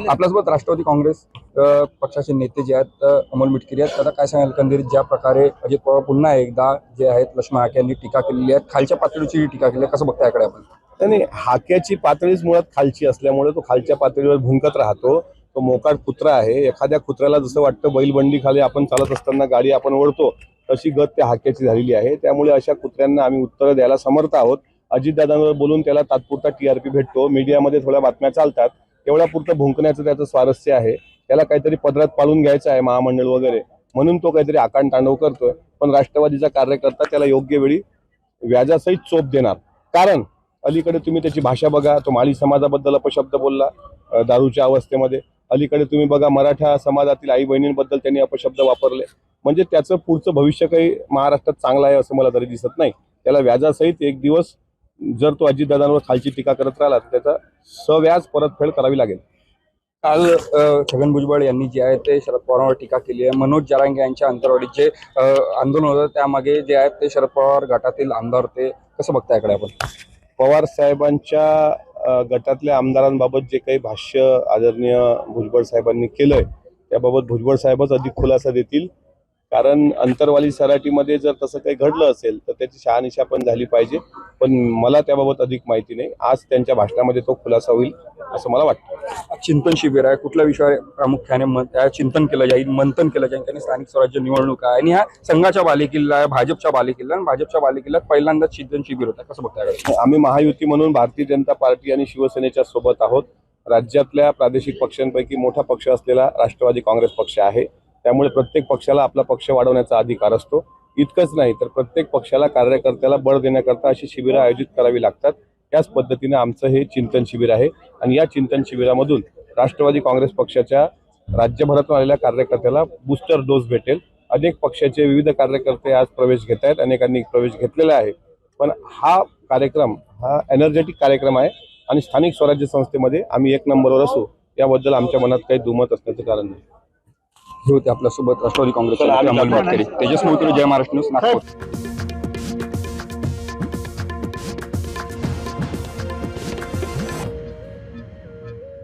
आपल्यासोबत राष्ट्रवादी काँग्रेस पक्षाचे नेते जे आहेत अमोल मिटकरी आहेत. आता काय सांगाल एकंदरीत ज्या प्रकारे अजित पवार पुन्हा एकदा जे आहेत लक्ष्मण हाके यांनी टीका केलेली आहे, खालच्या पातळीची टीका केली आहे, कसं बघताय याकडे आपण? आणि हाक्याची पातळीच मुळात खालची असल्यामुळे तो खालच्या पातळीवर भुंकत राहतो. तो मोकाट कुत्रा आहे. एखाद्या कुत्र्याला जसं वाटतं बैलबंडी खाली आपण चालत असताना गाडी आपण ओढतो, तशी गत त्या हाक्याची झालेली आहे. त्यामुळे अशा कुत्र्यांना आम्ही उत्तर द्यायला समर्थ आहोत. अजितदादांवर बोलून त्याला तात्पुरता टीआरपी भेटतो, मीडियामध्ये थोड्या बातम्या चालतात, तेवढ्यापुरतं भुंकण्याचं त्याचं स्वारस्य आहे. त्याला काहीतरी पदरात पाळून घ्यायचं आहे महामंडळ वगैरे, म्हणून तो काहीतरी आकांड तांडव करतोय. पण राष्ट्रवादीचा कार्यकर्ता त्याला योग्य वेळी व्याजासहित चोप देणार. कारण अलीकडे तुम्ही त्याची भाषा बघा, तो माळी समाजाबद्दल अपशब्द बोलला दारूच्या अवस्थेमध्ये. अलीकडे तुम्ही बघा मराठा समाजातील आई बहिणींबद्दल त्यांनी अपशब्द वापरले. म्हणजे त्याचं पुढचं भविष्य काही महाराष्ट्रात चांगलं आहे असं मला तरी दिसत नाही. त्याला व्याजासहित एक दिवस जर तो अजितदादांवर खालची टीका करत राहिला तर त्याचा सव्याज परतफेड करावी लागेल. काल छगन भुजबळ यांनी जे आहे ते शरद पवारांवर टीका केली आहे. मनोज जरांगे यांच्या अंतरवाढीत जे आंदोलन होतं त्यामागे जे आहेत ते शरद पवार गटातील आमदार होते, कसं बघताय याकडे आपण? पवार साहेबांच्या गटातल्या आमदारांबाबत जे काही भाष्य आदरणीय भुजबळ साहेबांनी केलंय त्याबाबत भुजबळ साहेबच अधिक खुलासा देतील. कारण अंतरवाली सराटीमध्ये जर तसं काही घडलं असेल तर त्याची शहानिशा पण झाली पाहिजे. पण मला त्याबाबत अधिक माहिती नाही. आज त्यांच्या भाषणामध्ये तो खुलासा होईल असं मला वाटतं. चिंतन शिबिर आहे, कुठल्या विषयावर प्रामुख्याने चिंतन केलं जाईल, मंथन केलं जाईल? त्यांनी स्थानिक स्वराज्य निवडणूक आहे आणि हा संघाच्या बालेकिल्ला आहे, भाजपच्या बालेकिल्ला, आणि भाजपच्या बालेकिल्ल्यात पहिल्यांदाच चिंतन शिबिर होतं, कसं बघताय? आम्ही महायुती म्हणून भारतीय जनता पार्टी आणि शिवसेनेच्या सोबत आहोत. राज्यातल्या प्रादेशिक पक्षांपैकी मोठा पक्ष असलेला राष्ट्रवादी काँग्रेस पक्ष आहे. त्यामुळे प्रत्येक पक्षाला आपला पक्ष वाढवण्याचा अधिकार असतो. इतकंच नाही तर प्रत्येक पक्षाला कार्यकर्त्याला बळ देण्याकरता अशी शिबिरं आयोजित करावी लागतात. त्याच पद्धतीने आमचं हे चिंतन शिबिर आहे आणि या चिंतन शिबिरामधून राष्ट्रवादी काँग्रेस पक्षाच्या राज्यभरातून आलेल्या कार्यकर्त्याला बूस्टर डोस भेटेल. अनेक पक्षाचे विविध कार्यकर्ते आज प्रवेश घेत आहेत, अनेकांनी प्रवेश घेतलेला आहे. पण हा कार्यक्रम हा एनर्जेटिक कार्यक्रम आहे आणि स्थानिक स्वराज्य संस्थेमध्ये आम्ही एक नंबरवर असू याबद्दल आमच्या मनात काही दुमत असण्याचं कारण नाही. हे होते आपल्यासोबत राष्ट्रवादी काँग्रेसचे अमोल मिटकरी. तेजस मोहिते, जय महाराष्ट्र न्यूज, नागपूर.